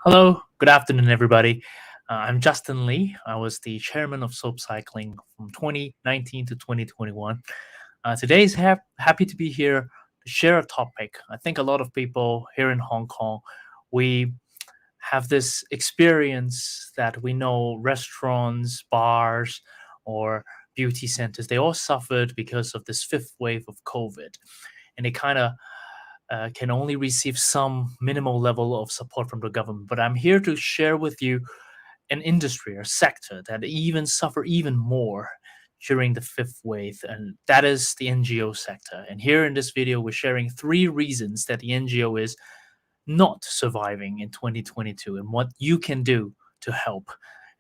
Hello, good afternoon, everybody. I'm Justin Lee. I was the chairman of Soap Cycling from 2019 to 2021. Today is happy to be here to share a topic. I think a lot of people here in Hong Kong, we have this experience that we know restaurants, bars, or beauty centers, they all suffered because of this fifth wave of COVID. And they kind of can only receive some minimal level of support from the government. But I'm here to share with you an industry or sector that even suffer even more during the fifth wave, and that is the NGO sector. And here in this video, we're sharing three reasons that the NGO is not surviving in 2022 and what you can do to help.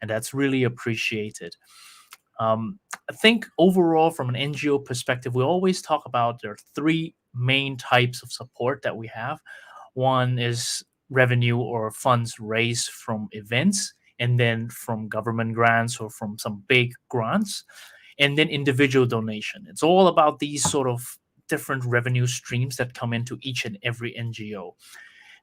And that's really appreciated. I think overall, from an NGO perspective, we always talk about there are three main types of support that we have. One is revenue or funds raised from events, and then from government grants or from some big grants, and then individual donation. It's all about these sort of different revenue streams that come into each and every NGO.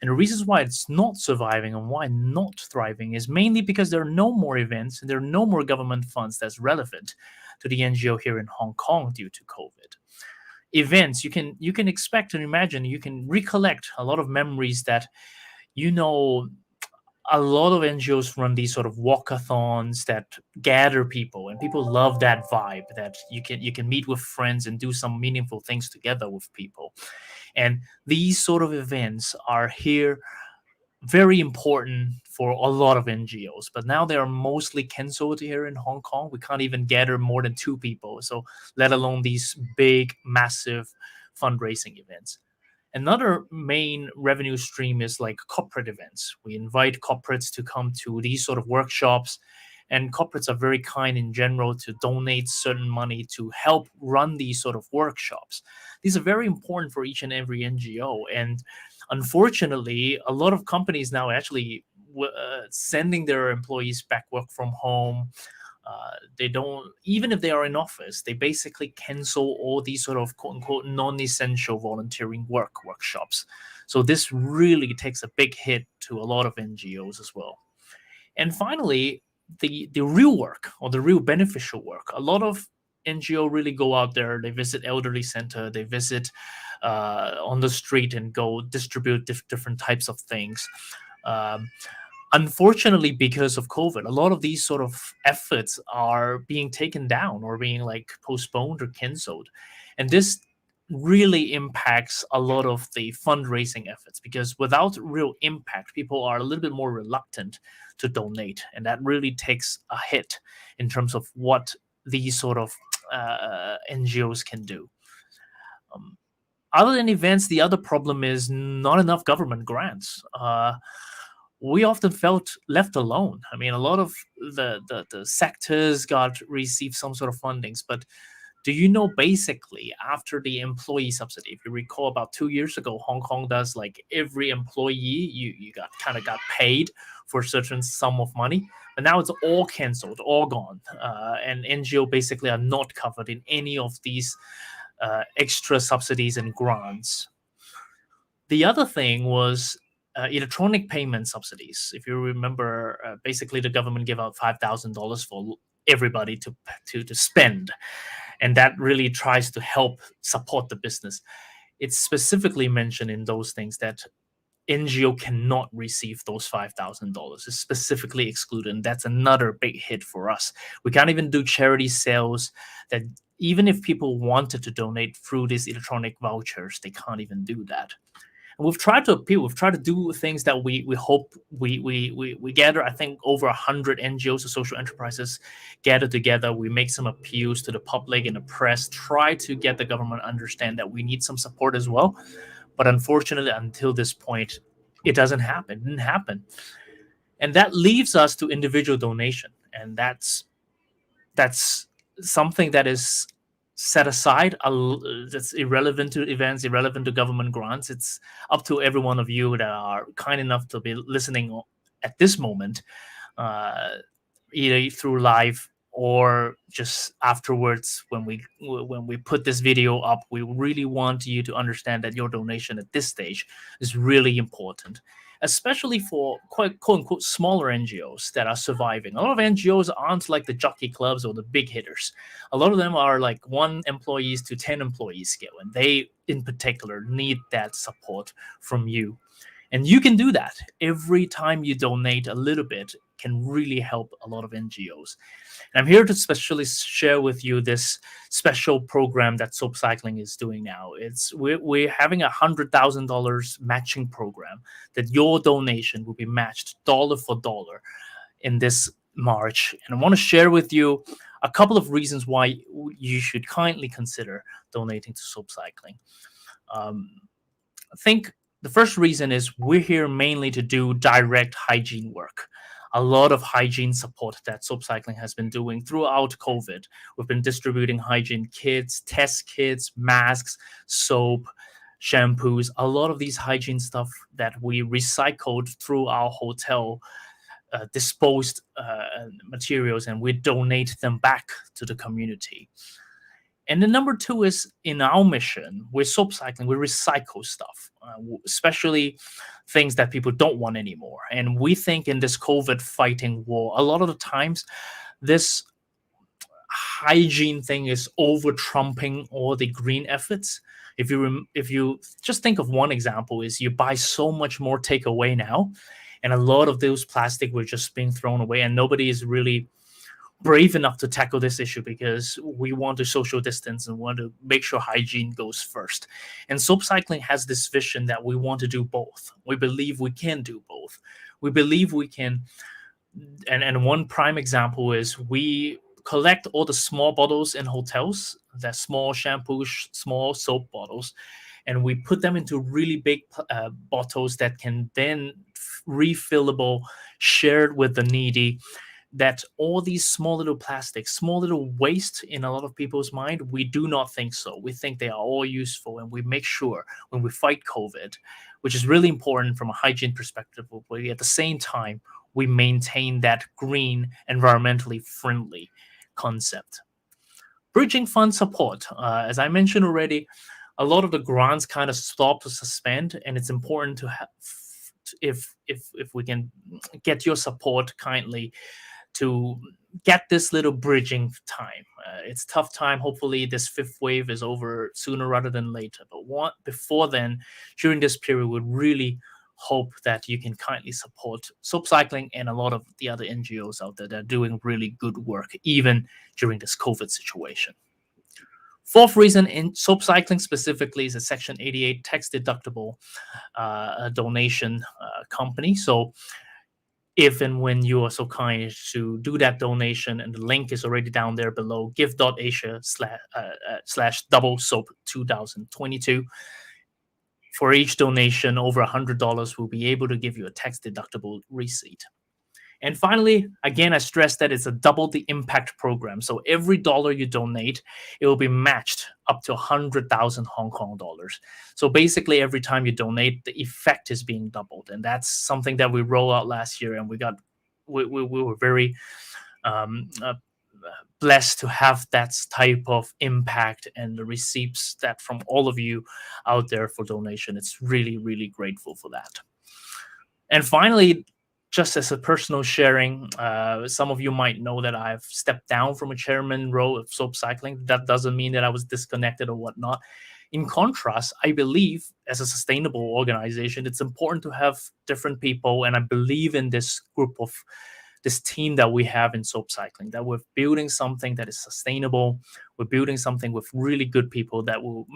And the reasons why it's not surviving and why not thriving is mainly because there are no more events and there are no more government funds that's relevant to the NGO here in Hong Kong due to COVID. Events, you can expect and imagine, you can recollect a lot of memories that you know a lot of NGOs run these sort of walkathons that gather people, and people love that vibe that you can meet with friends and do some meaningful things together with people. And these sort of events are here very important for a lot of NGOs, but now they are mostly canceled here in Hong Kong. We can't even gather more than two people, so let alone these big, massive fundraising events. Another main revenue stream is like corporate events. We invite corporates to come to these sort of workshops, and corporates are very kind in general to donate certain money to help run these sort of workshops. These are very important for each and every NGO, and unfortunately, a lot of companies now actually sending their employees back work from home. They don't, even if they are in office, they basically cancel all these sort of quote unquote non-essential volunteering workshops. So this really takes a big hit to a lot of NGOs as well. And finally, the real work or the real beneficial work. A lot of NGO really go out there. They visit elderly center. They visit on the street and go distribute different types of things. Um, Unfortunately, because of COVID, a lot of these sort of efforts are being taken down or being like postponed or canceled. And this really impacts a lot of the fundraising efforts, because without real impact, people are a little bit more reluctant to donate. And that really takes a hit in terms of what these sort of NGOs can do. Um, Other than events, the other problem is not enough government grants. We often felt left alone. I mean, a lot of the sectors got received some sort of fundings, but do you know, basically after the employee subsidy, if you recall, about 2 years ago, Hong Kong does like every employee you got paid for a certain sum of money, and now it's all canceled, all gone, and NGO basically are not covered in any of these extra subsidies and grants. The other thing was electronic payment subsidies. If you remember, basically the government gave out $5,000 for everybody to spend, and that really tries to help support the business. It's specifically mentioned in those things that NGO cannot receive those $5,000. It's specifically excluded, and that's another big hit for us. We can't even do charity sales. That even if people wanted to donate through these electronic vouchers, they can't even do that. And we've tried to appeal. We've tried to do things that we hope we gather. I think over 100 NGOs or social enterprises gather together. We make some appeals to the public and the press. Try to get the government to understand that we need some support as well. But unfortunately, until this point, it doesn't happen. It didn't happen, and that leaves us to individual donation, and that's something that is set aside, that's irrelevant to events, irrelevant to government grants. It's up to every one of you that are kind enough to be listening at this moment, uh, either through live or just afterwards when we put this video up. We really want you to understand that your donation at this stage is really important. especially for quote unquote smaller NGOs that are surviving. A lot of NGOs aren't like the jockey clubs or the big hitters. A lot of them are like 1 employees to 10 employees scale, and they in particular need that support from you. And you can do that. Every time you donate a little bit can really help a lot of NGOs. And I'm here to specially share with you this special program that Soap Cycling is doing now. We're having $100,000 matching program that your donation will be matched dollar for dollar in this March. And I want to share with you a couple of reasons why you should kindly consider donating to Soap Cycling. I think the first reason is we're here mainly to do direct hygiene work. A lot of hygiene support that Soap Cycling has been doing throughout COVID. We've been distributing hygiene kits, test kits, masks, soap, shampoos, a lot of these hygiene stuff that we recycled through our hotel disposed materials, and we donate them back to the community. And then number two is in our mission, with Soap Cycling, we recycle stuff, especially things that people don't want anymore. And we think in this COVID fighting war, a lot of the times, this hygiene thing is over trumping all the green efforts. If you just think of one example, is you buy so much more takeaway now, and a lot of those plastic were just being thrown away, and nobody is really brave enough to tackle this issue because we want to social distance and want to make sure hygiene goes first. And Soap Cycling has this vision that we want to do both. We believe we can do both. We believe we can. And one prime example is we collect all the small bottles in hotels, that small shampoo, small soap bottles, and we put them into really big bottles that can then refillable, shared with the needy. That all these small little plastics, small little waste in a lot of people's mind, we do not think so. We think they are all useful, and we make sure when we fight COVID, which is really important from a hygiene perspective, but at the same time, we maintain that green, environmentally friendly concept. Bridging fund support. As I mentioned already, a lot of the grants kind of stop or suspend, and it's important to have, if we can get your support kindly to get this little bridging time. It's tough time. Hopefully this fifth wave is over sooner rather than later. But before then, during this period, we really hope that you can kindly support Soap Cycling and a lot of the other NGOs out there that are doing really good work, even during this COVID situation. Fourth reason in Soap Cycling specifically is a Section 88 tax deductible donation company. So if and when you are so kind to do that donation, and the link is already down there below, give.asia slash double soap 2022. For each donation over $100, we'll be able to give you a tax deductible receipt. And finally, again, I stress that it's a double the impact program. So every dollar you donate, it will be matched up to 100,000 Hong Kong dollars. So basically, every time you donate, the effect is being doubled. And that's something that we rolled out last year. And we were very blessed to have that type of impact, and the receipts that from all of you out there for donation. It's really, really grateful for that. And finally, just as a personal sharing, some of you might know that I've stepped down from a chairman role of Soap Cycling. That doesn't mean that I was disconnected or whatnot. In contrast, I believe as a sustainable organization, it's important to have different people. And I believe in this team that we have in Soap Cycling, that we're building something that is sustainable. We're building something with really good people that will,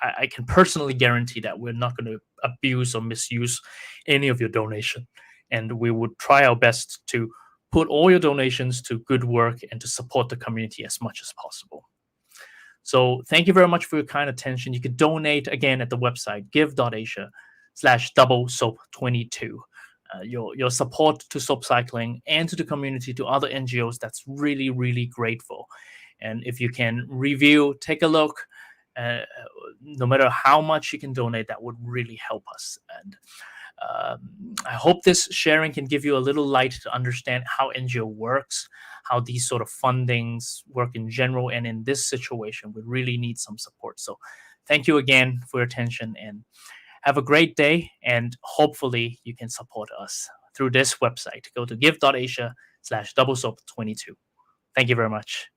I can personally guarantee that we're not going to abuse or misuse any of your donation. And we would try our best to put all your donations to good work and to support the community as much as possible. So thank you very much for your kind attention. You can donate again at the website, give.asia slash double soap 22. Your support to Soap Cycling and to the community, to other NGOs, that's really, really grateful. And if you can review, take a look, no matter how much you can donate, that would really help us. And I hope this sharing can give you a little light to understand how NGO works, how these sort of fundings work in general. And in this situation, we really need some support. So thank you again for your attention, and Have a great day, and hopefully you can support us through this website. Go to give.asia/doublesoap22. Thank you very much.